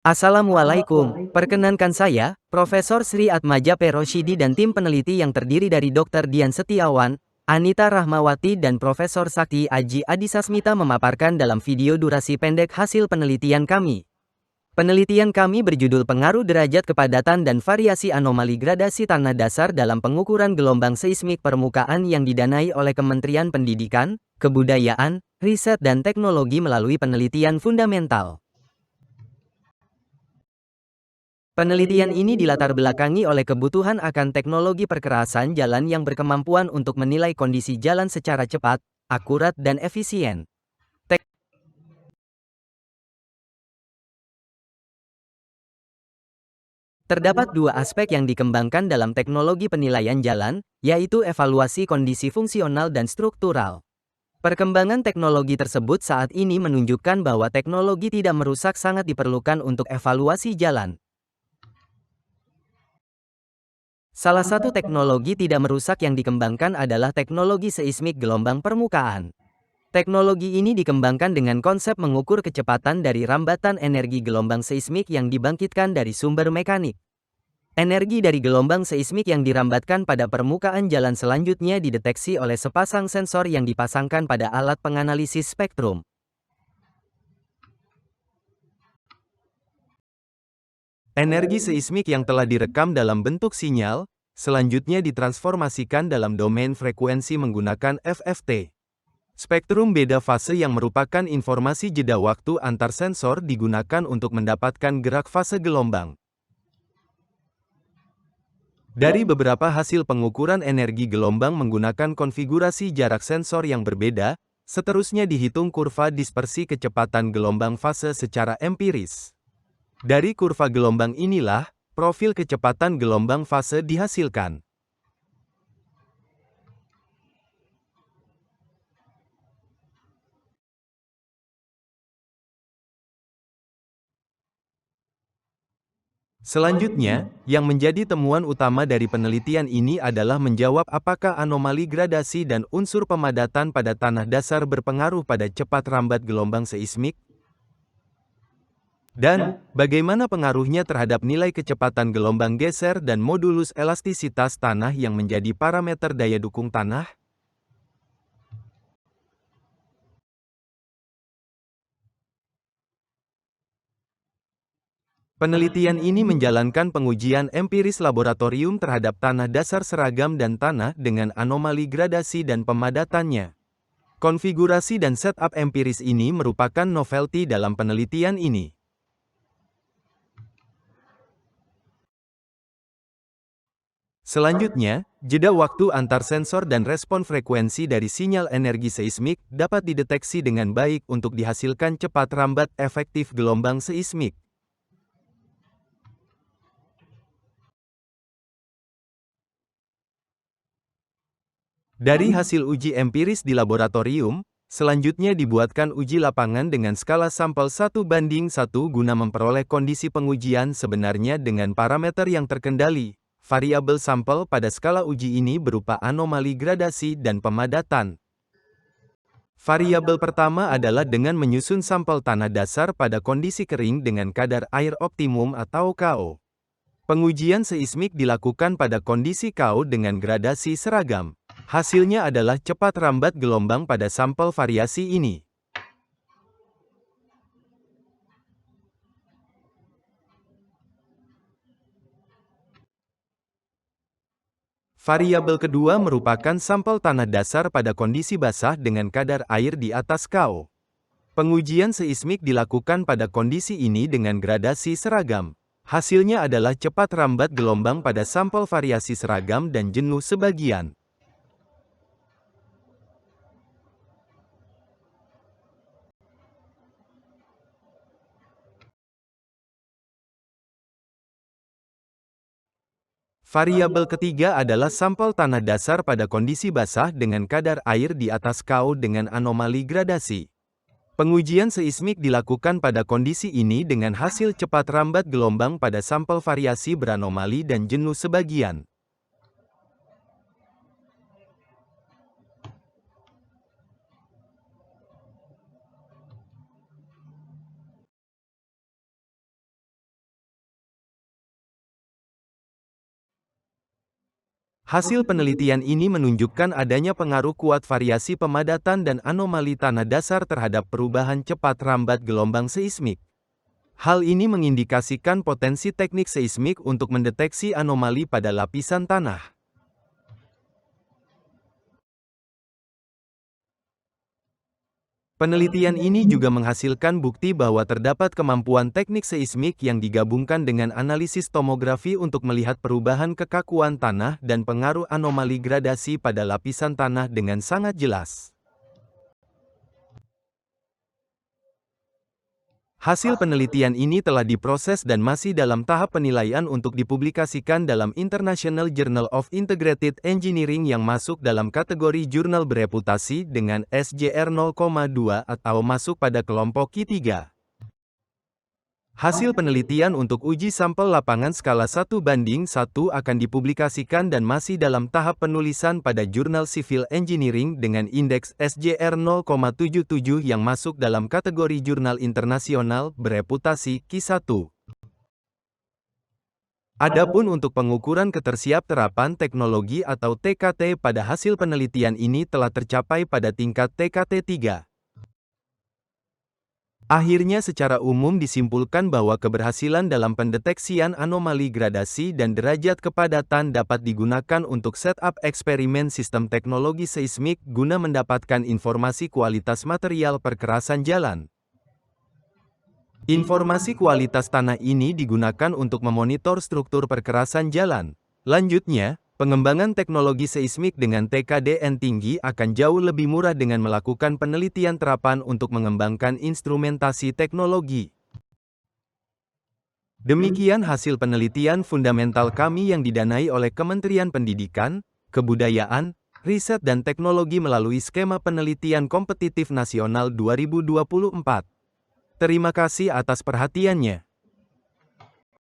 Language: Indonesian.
Assalamualaikum, perkenankan saya, Profesor Sri Atmaja P. Rosyidi dan tim peneliti yang terdiri dari Dr. Dian Setiawan, Anita Rahmawati dan Profesor Sakti Aji Adisasmita memaparkan dalam video durasi pendek hasil penelitian kami. Penelitian kami berjudul Pengaruh Derajat Kepadatan dan Variasi Anomali Gradasi Tanah Dasar dalam Pengukuran Gelombang Seismik Permukaan yang didanai oleh Kementerian Pendidikan, Kebudayaan, Riset dan Teknologi melalui penelitian fundamental. Penelitian ini dilatar belakangi oleh kebutuhan akan teknologi perkerasan jalan yang berkemampuan untuk menilai kondisi jalan secara cepat, akurat dan efisien. Terdapat dua aspek yang dikembangkan dalam teknologi penilaian jalan, yaitu evaluasi kondisi fungsional dan struktural. Perkembangan teknologi tersebut saat ini menunjukkan bahwa teknologi tidak merusak sangat diperlukan untuk evaluasi jalan. Salah satu teknologi tidak merusak yang dikembangkan adalah teknologi seismik gelombang permukaan. Teknologi ini dikembangkan dengan konsep mengukur kecepatan dari rambatan energi gelombang seismik yang dibangkitkan dari sumber mekanik. Energi dari gelombang seismik yang dirambatkan pada permukaan jalan selanjutnya dideteksi oleh sepasang sensor yang dipasangkan pada alat penganalisis spektrum. Energi seismik yang telah direkam dalam bentuk sinyal, selanjutnya ditransformasikan dalam domain frekuensi menggunakan FFT. Spektrum beda fase yang merupakan informasi jeda waktu antar sensor digunakan untuk mendapatkan gerak fase gelombang. Dari beberapa hasil pengukuran energi gelombang menggunakan konfigurasi jarak sensor yang berbeda, seterusnya dihitung kurva dispersi kecepatan gelombang fase secara empiris. Dari kurva gelombang inilah, profil kecepatan gelombang fase dihasilkan. Selanjutnya, yang menjadi temuan utama dari penelitian ini adalah menjawab apakah anomali gradasi dan unsur pemadatan pada tanah dasar berpengaruh pada cepat rambat gelombang seismik, dan bagaimana pengaruhnya terhadap nilai kecepatan gelombang geser dan modulus elastisitas tanah yang menjadi parameter daya dukung tanah. Penelitian ini menjalankan pengujian empiris laboratorium terhadap tanah dasar seragam dan tanah dengan anomali gradasi dan pemadatannya. Konfigurasi dan setup empiris ini merupakan novelty dalam penelitian ini. Selanjutnya, jeda waktu antar sensor dan respon frekuensi dari sinyal energi seismik dapat dideteksi dengan baik untuk dihasilkan cepat rambat efektif gelombang seismik. Dari hasil uji empiris di laboratorium, selanjutnya dibuatkan uji lapangan dengan skala sampel 1:1 guna memperoleh kondisi pengujian sebenarnya dengan parameter yang terkendali. Variabel sampel pada skala uji ini berupa anomali gradasi dan pemadatan. Variabel pertama adalah dengan menyusun sampel tanah dasar pada kondisi kering dengan kadar air optimum atau KO. Pengujian seismik dilakukan pada kondisi KO dengan gradasi seragam. Hasilnya adalah cepat rambat gelombang pada sampel variasi ini. Variabel kedua merupakan sampel tanah dasar pada kondisi basah dengan kadar air di atas KO. Pengujian seismik dilakukan pada kondisi ini dengan gradasi seragam. Hasilnya adalah cepat rambat gelombang pada sampel variasi seragam dan jenuh sebagian. Variabel ketiga adalah sampel tanah dasar pada kondisi basah dengan kadar air di atas KO dengan anomali gradasi. Pengujian seismik dilakukan pada kondisi ini dengan hasil cepat rambat gelombang pada sampel variasi beranomali dan jenuh sebagian. Hasil penelitian ini menunjukkan adanya pengaruh kuat variasi pemadatan dan anomali tanah dasar terhadap perubahan cepat rambat gelombang seismik. Hal ini mengindikasikan potensi teknik seismik untuk mendeteksi anomali pada lapisan tanah. Penelitian ini juga menghasilkan bukti bahwa terdapat kemampuan teknik seismik yang digabungkan dengan analisis tomografi untuk melihat perubahan kekakuan tanah dan pengaruh anomali gradasi pada lapisan tanah dengan sangat jelas. Hasil penelitian ini telah diproses dan masih dalam tahap penilaian untuk dipublikasikan dalam International Journal of Integrated Engineering yang masuk dalam kategori jurnal bereputasi dengan SJR 0,2 atau masuk pada kelompok Q3. Hasil penelitian untuk uji sampel lapangan skala 1:1 akan dipublikasikan dan masih dalam tahap penulisan pada Jurnal Civil Engineering dengan indeks SJR 0,77 yang masuk dalam kategori jurnal internasional bereputasi Q1. Adapun untuk pengukuran ketersiap terapan teknologi atau TKT pada hasil penelitian ini telah tercapai pada tingkat TKT 3. Akhirnya secara umum disimpulkan bahwa keberhasilan dalam pendeteksian anomali gradasi dan derajat kepadatan dapat digunakan untuk setup eksperimen sistem teknologi seismik guna mendapatkan informasi kualitas material perkerasan jalan. Informasi kualitas tanah ini digunakan untuk memonitor struktur perkerasan jalan. Lanjutnya, pengembangan teknologi seismik dengan TKDN tinggi akan jauh lebih murah dengan melakukan penelitian terapan untuk mengembangkan instrumentasi teknologi. Demikian hasil penelitian fundamental kami yang didanai oleh Kementerian Pendidikan, Kebudayaan, Riset dan Teknologi melalui Skema Penelitian Kompetitif Nasional 2024. Terima kasih atas perhatiannya.